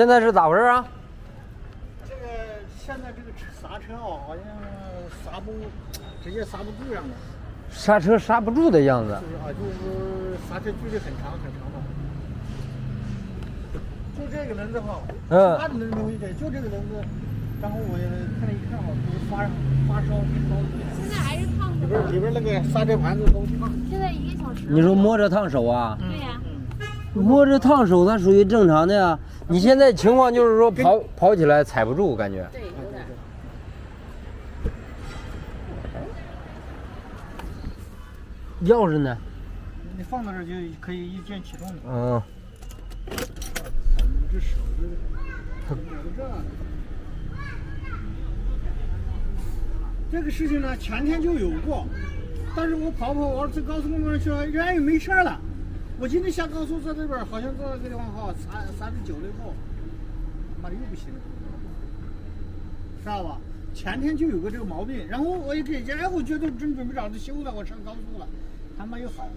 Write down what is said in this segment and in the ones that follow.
现在是咋回事啊？这个现在这个刹车啊，好像直接刹不住样的。刹车刹不住的样子。就是啊，就是刹车距离很长很长的。就这个轮子哈，其他的轮子没这，就这个轮子。然后我看了一看哈，就是发烧。现在还是烫手。里边那个刹车盘子都烫。现在1个小时。你说摸着烫手啊？对呀。摸着烫手，它属于正常的呀。你现在情况就是说跑起来踩不住，感觉。对，有点。钥匙呢？你放到这儿就可以一键启动的。嗯。你这手就搁这儿。这个事情呢，前天就有过，但是我跑往这高速公路上去了，人也没事了。我今天下高速在这边，好像到这个地方哈，39了以后，妈的又不行了，知道吧？前天就有个这个毛病，然后我一给家，我觉得正准备找他修了，我上高速了，他妈又好了，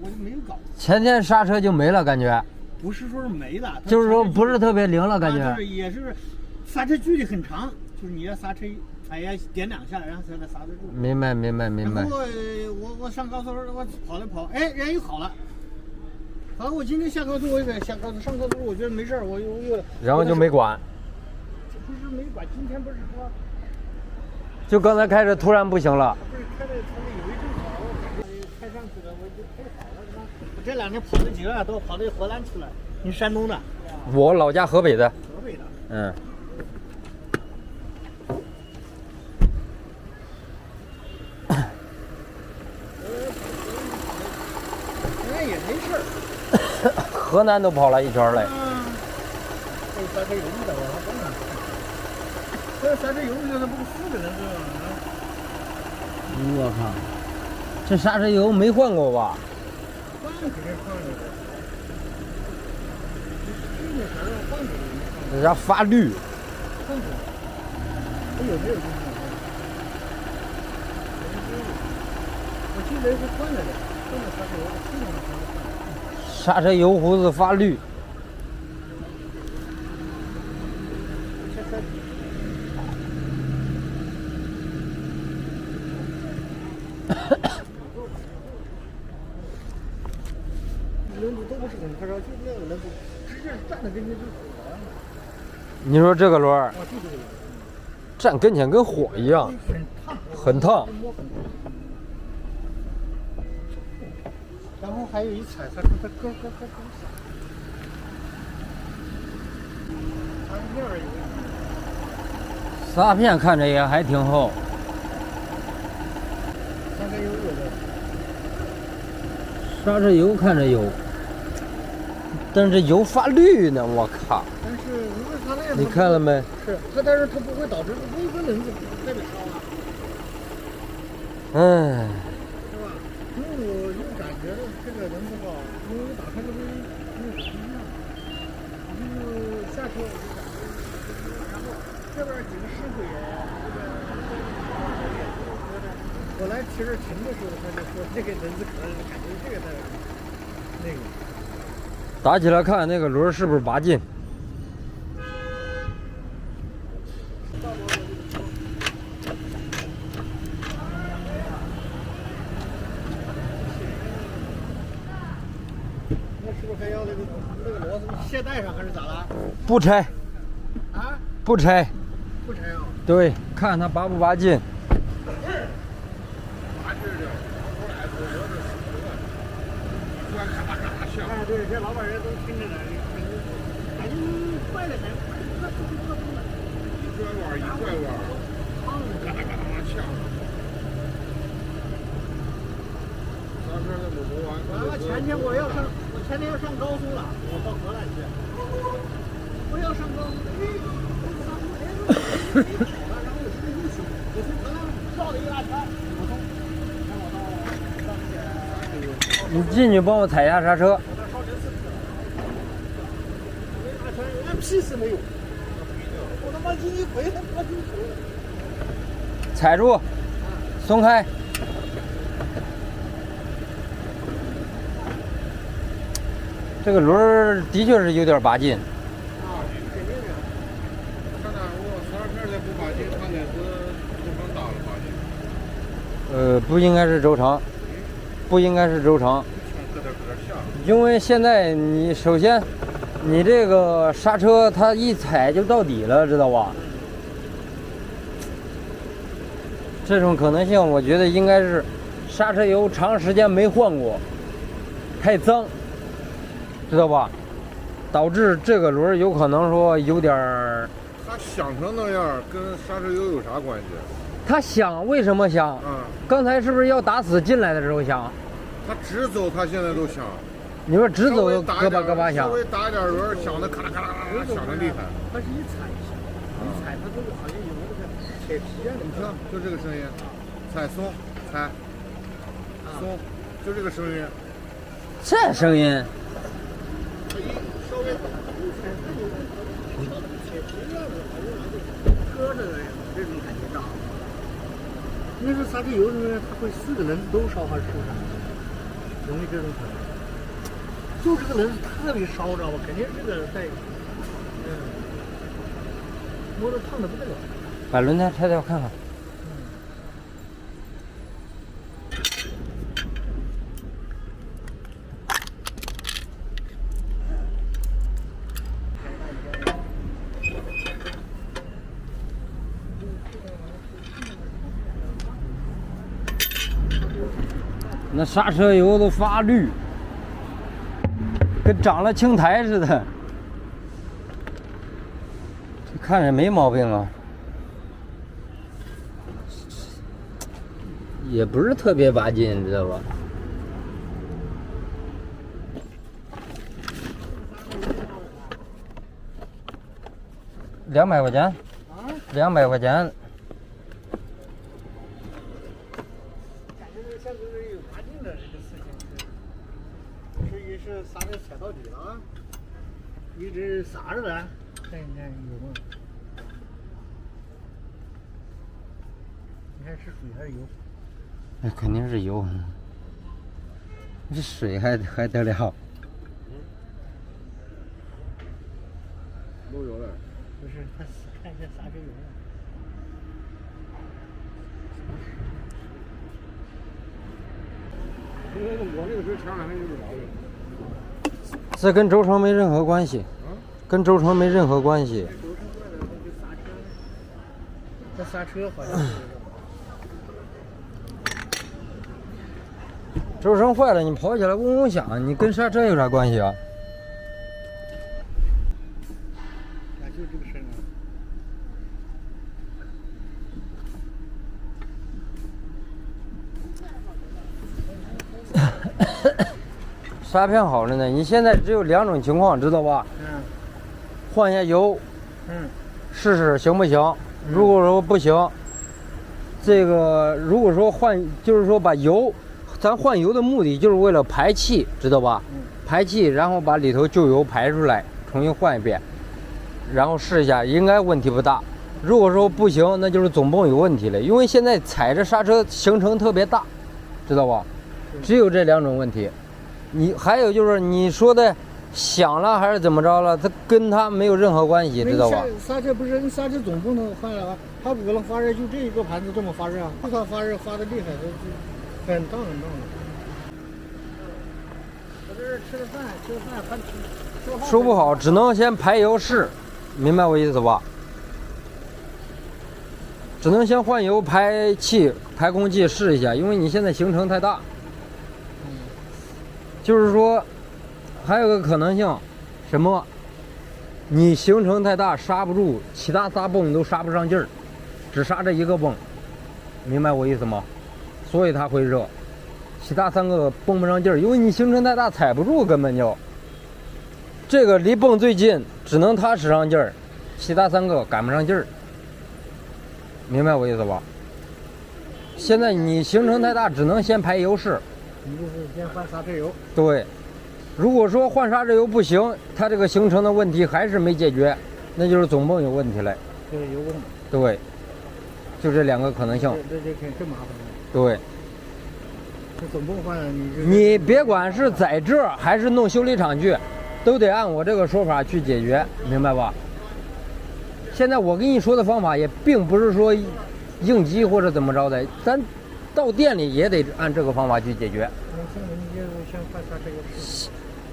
我就没有搞。前天刹车就没了，感觉。不是说是没了，就是说不是特别灵了，感觉。就是也是刹车距离很长，就是你要刹车。哎呀，点2下，然后才能刹得住。明白。然后我上高速，我跑了跑，哎，人又好了。好了，我今天下高速，我也下高速，上高速我觉得没事我又。然后就没管。不是没管，今天不是说。就刚才开着突然不行了。不是开着有一阵好，我感觉开上去了，我就开好了。我这2天跑了几个，都跑到河南去了。你山东的？我老家河北的。河北的。嗯。也没事儿，河南都跑了一圈嘞。这刹车油的，我还真的。这刹车油就是不是4个人这样啊？我靠，这刹车油没换过吧？换肯定换过。去年啥时候换过？这家发绿。换过。还有没有印象？我记得是换了的，换了刹车油，去年的时候换的。刹车油胡子发绿。轮子都不是很发烧，就那个轮子直接站在跟前就火了。你说这个轮儿？就这个轮，站跟前跟火一样，很烫。然后还有一踩刹车，它咯咯咯咯响。刹车片儿有。刹片看着也还挺厚。刹车油有的。刹车油看着有，但是这油发绿呢，我靠！但是如果它那样，你看了没？是它，但是它不会导致微观轮子特别烧啊。哎。是吧？因为我就感觉这个轮子吧，因为打开这个不一样，就下车我就感觉，然后这边几个师傅也，我来骑着停的时候，他就说这个轮子可能感觉这个在那个。打起来看那个轮是不是拔劲？那是不是还要那个螺丝卸带上还是咋啦？不拆。啊？不拆。不拆啊？对，看它拔不拔劲。哎，对，这老板人都听着呢，感觉坏了才一拐弯一拐弯，嘎嘎呛。刹车都没磨完。完了，前天我前天要上高速了，我到河南去。我要上高速，然后我从河南绕了一大圈，你进去帮我踩一下刹车。连屁事没有。我他妈进去回来，我进去。踩住，松开。这个轮儿的确是有点拔劲。不应该是轴承，不应该是轴承，搁点像。因为现在你首先，你这个刹车它一踩就到底了，知道吧？这种可能性，我觉得应该是刹车油长时间没换过，太脏，知道吧？导致这个轮有可能说有点儿。它响成那样，跟刹车油有啥关系？它响，为什么响？刚才是不是要打死进来的时候响？它直走，它现在都响。你说直走咯吧咯吧响，稍微打一点轮，响的咔啦咔啦咔啦，响的厉害。它是一踩一下，一踩它这个好像有那个铁皮啊，你听，就这个声音，踩松，踩松，就这个声音。这声音。它一稍微铁皮一样的，好像拿这搁着的这种感觉到。那是刹车油里面，它会4个轮子都烧还是烧啥？容易这种可能。就这个轮子特别烧，知道吧？肯定这个在，摸着烫的不得了。把轮胎拆掉看看。那刹车油都发绿，跟长了青苔似的，看着没毛病啊，也不是特别拔劲，你知道吧？200块钱，200块钱。刹车踩到底了啊！一直撒着的，看一看有吗？你看是水还是油？那肯定是油，这水还得了？漏油了。不是，他看一下刹车油了。我那个时候前两天就是毛病。这跟轴承没任何关系，跟轴承没任何关系。这刹车好像是。轴承坏了，你跑起来嗡嗡响，你跟刹车有啥关系啊？啊，就这个声啊。刹片好着呢，你现在只有2种情况，知道吧？换一下油，试试行不行？如果说不行，这个如果说换，就是说把油，咱换油的目的就是为了排气，知道吧？排气，然后把里头旧油排出来，重新换一遍，然后试一下，应该问题不大。如果说不行，那就是总泵有问题了，因为现在踩着刹车行程特别大，知道吧？只有这2种问题。你还有就是你说的响了还是怎么着了，它跟它没有任何关系，知道吧？刹车不是，你刹车总泵都坏了啊，它不可能发热，就这一个盘子这么发热啊，就它发热发的厉害，它很烫很烫的。我这是吃了饭，还吃。说不好，只能先排油试，明白我意思吧？只能先换油、排气、排空气试一下，因为你现在行程太大。就是说，还有个可能性，什么？你行程太大，刹不住，其他3泵都刹不上劲儿，只刹这一个泵，明白我意思吗？所以它会热，其他3个泵不上劲儿，因为你行程太大，踩不住，根本就。这个离泵最近，只能它使上劲儿，其他3个赶不上劲儿，明白我意思吧？现在你行程太大，只能先排油试。你就是先换刹车油。对，如果说换刹车油不行，它这个行程的问题还是没解决，那就是总泵有问题了。对，油泵。对，就这2个可能性。这更麻烦了。对。这总泵换了，你别管是在这儿还是弄修理厂去，都得按我这个说法去解决，明白吧？现在我跟你说的方法也并不是说应急或者怎么着的，咱到店里也得按这个方法去解决。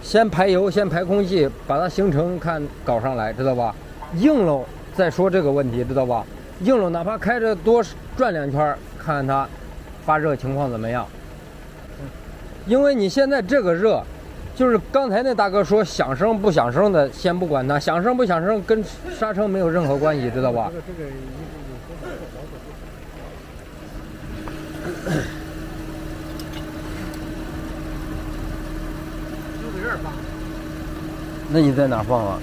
先排油，先排空气，把它行程看搞上来，知道吧？硬了再说这个问题，知道吧？硬了哪怕开着多转2圈，看看它发热情况怎么样。因为你现在这个热，就是刚才那大哥说响声不响声的，先不管它，响声不响声跟刹车没有任何关系，知道吧？就在这儿放。那你在哪放啊？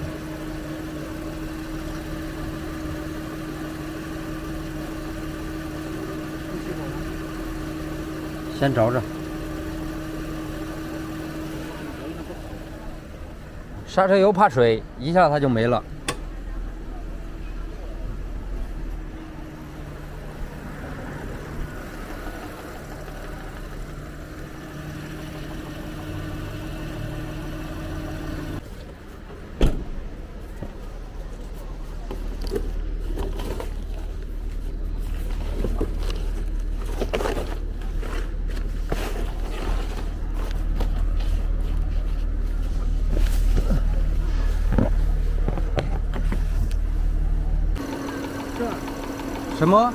先着着。刹车油怕水，一下它就没了。什么？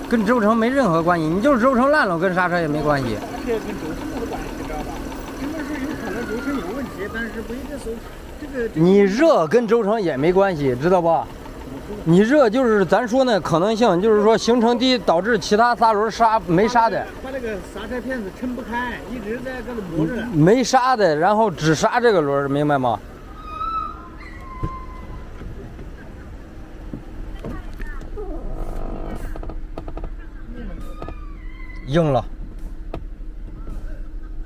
跟轴承没任何关系，你就是轴承烂了，跟刹车也没关系。刹车跟轴承的关系，知道吧？真的是有可能轴承有问题，但是不一定是这个。你热跟轴承也没关系，知道吧？你热就是咱说呢，可能性就是说行程低导致其他3轮没刹的。它这个刹车片子撑不开，一直在这里磨着。没刹的，然后只刹这个轮，明白吗？硬了，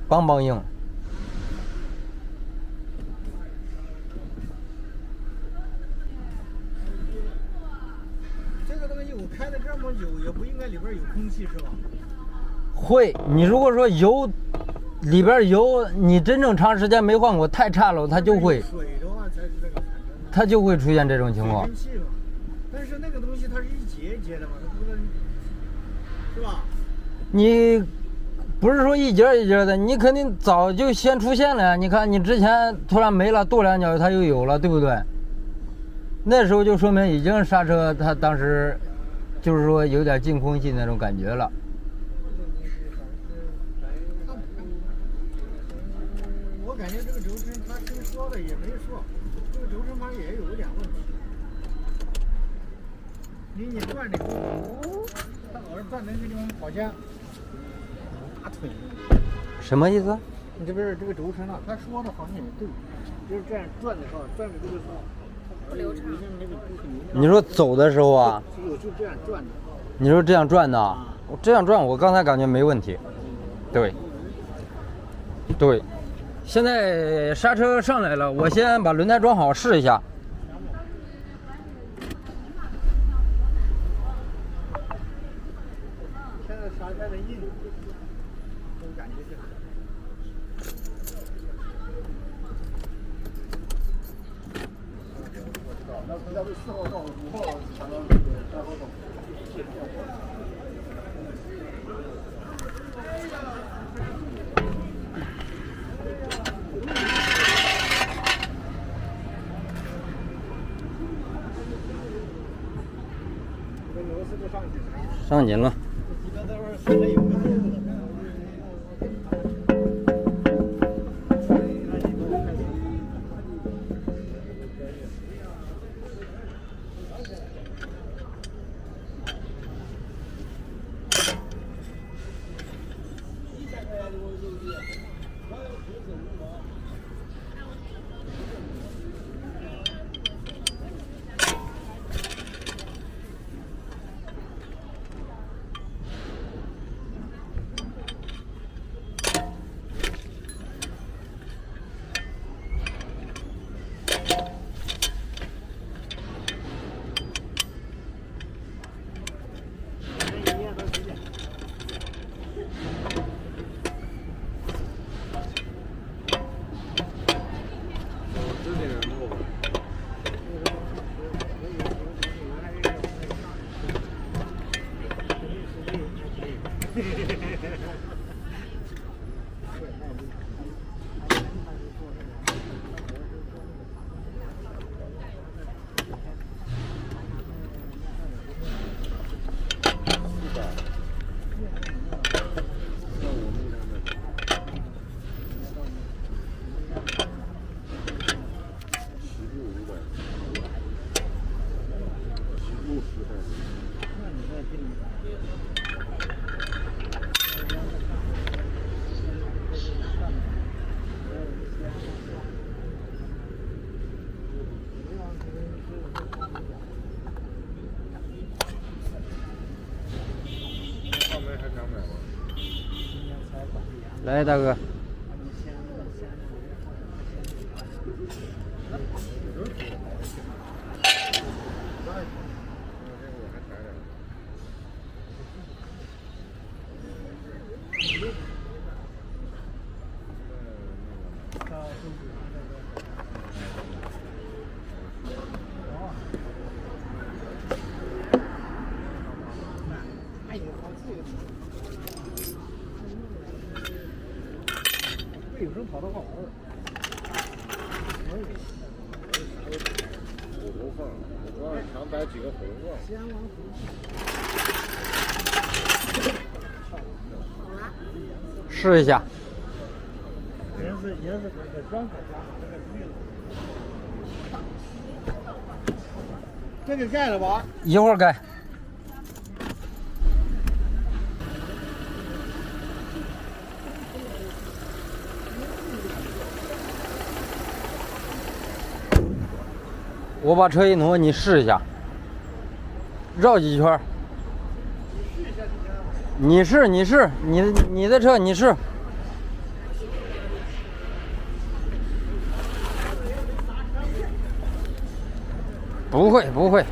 邦邦硬。这个东西我开了这么久，也不应该里边有空气是吧？会，你如果说油里边油，你真正长时间没换过，太差了，它就会。水的话才是这个产生。它就会出现这种情况。水蒸气嘛，但是那个东西它是一节一节的嘛，它不能，是吧？你不是说一节一节的，你肯定早就先出现了呀。你看你之前突然没了，跺2脚它又有了，对不对？那时候就说明已经刹车，它当时就是说有点进空气那种感觉了。我感觉这个轴承它跟说的也没说，这个轴承它也有点问题。你转这个，它老是转那个地方好像大腿。什么意思？你这不是这个轴承啊？他说的好像也对，就是这样转的时候，转的这个时候不流畅。你说走的时候啊？我就这样转的。你说这样转的？我这样转，我刚才感觉没问题。对。对。现在刹车上来了，我先把轮胎装好试一下。现在刹车的硬，我感觉就是。那人家都4号到5号抢到这个3号到。上紧了。来，大哥。有时候跑得好玩儿。火头缝，主要是想摆几个火头缝。试一下。颜色可装可加，这个盖了吧？一会儿盖。我把车一挪，你试一下，绕几圈。你试，你的车你试。不会。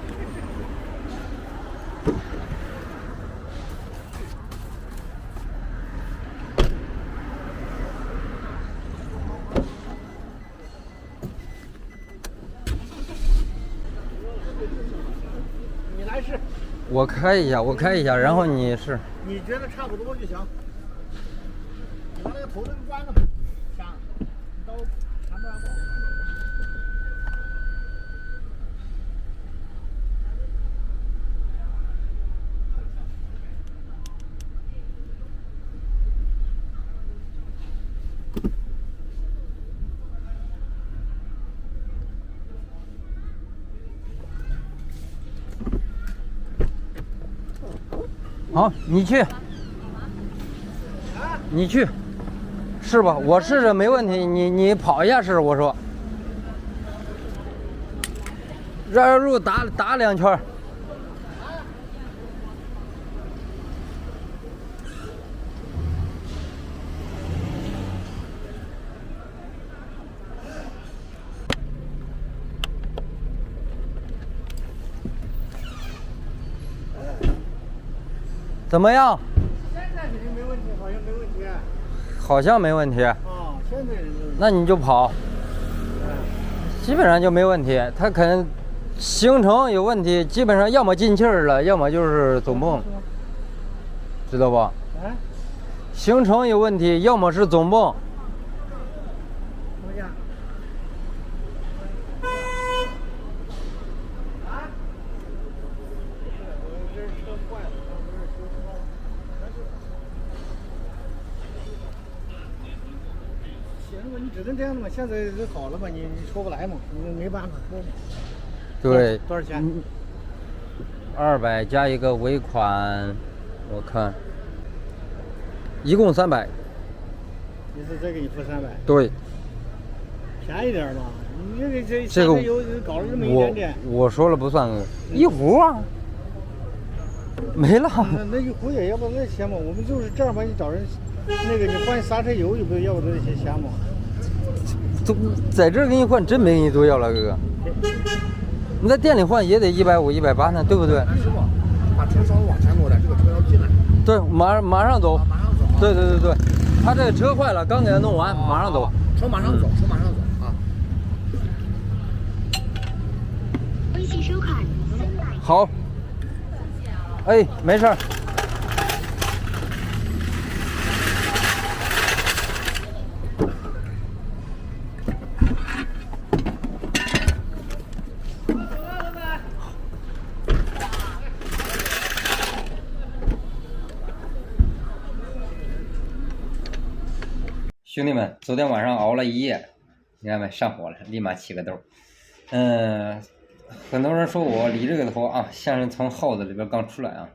你来试。我开一下，然后你试。你觉得差不多就行。你把那个头灯关了，下，你到前面吧。好，你去，试吧，我试着没问题，你跑一下试，我说，绕路打2圈。怎么样？现在肯定没问题，好像没问题。好像没问题。哦，现在没问题。那你就跑，基本上就没问题。它可能行程有问题，基本上要么进气儿了，要么就是总泵，知道吧？啊？行程有问题，要么是总泵。怎么样？啊？我这车坏了，我这修车。行吧，你只能这样了嘛。现在都好了嘛，你说不来嘛，你没办法说嘛。对。多少钱？200加一个尾款，我看，一共300。你是再给你付300？对。便宜点吧，你这个油搞了这么一点点。我说了不算，一壶啊，没了。那一壶也要不那钱嘛？我们就是这样吧，你找人，那个你换刹车油，也不要不这些钱嘛？都在这儿给你换，真没给你多要了，哥哥。你在店里换也得150、180呢，对不对？师傅，把车稍微往前挪点，这个车要进来。对，马上走。马上走。对，他这个车坏了，刚给他弄完，马上走。车马上走啊！微信收款300。好。哎，没事儿。兄弟们，昨天晚上熬了一夜，你看没？上火了，立马起个痘。很多人说我理这个头啊，像是从耗子里边刚出来啊。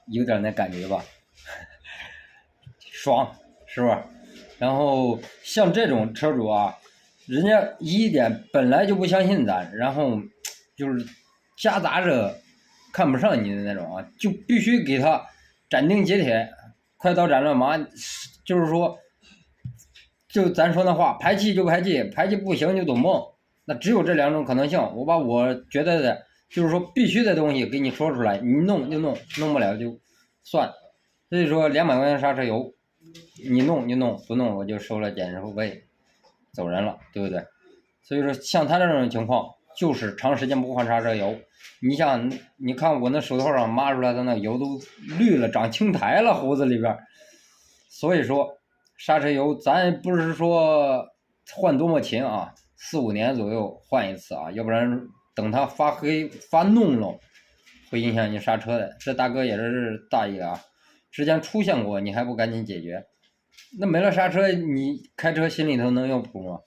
有点那感觉吧，爽，是不是？然后像这种车主啊，人家一点本来就不相信咱，然后就是夹杂着看不上你的那种啊，就必须给他斩钉截铁，快刀斩乱麻，就是说，就咱说那话，排气就排气，排气不行就懂泵，那只有这两种可能性。我把我觉得的，就是说必须的东西给你说出来，你弄就弄，弄不了就算。所以说200块钱刹车油，你弄就弄，不弄我就收了检修费，走人了，对不对？所以说像他这种情况，就是长时间不换刹车油。你想，你看我那手套上抹出来的那油都绿了，长青苔了，胡子里边。所以说刹车油咱不是说换多么勤啊，4、5年左右换一次啊，要不然等它发黑发弄了，会影响你刹车的。这大哥也是大爷啊，之前出现过，你还不赶紧解决？那没了刹车，你开车心里头能有谱吗？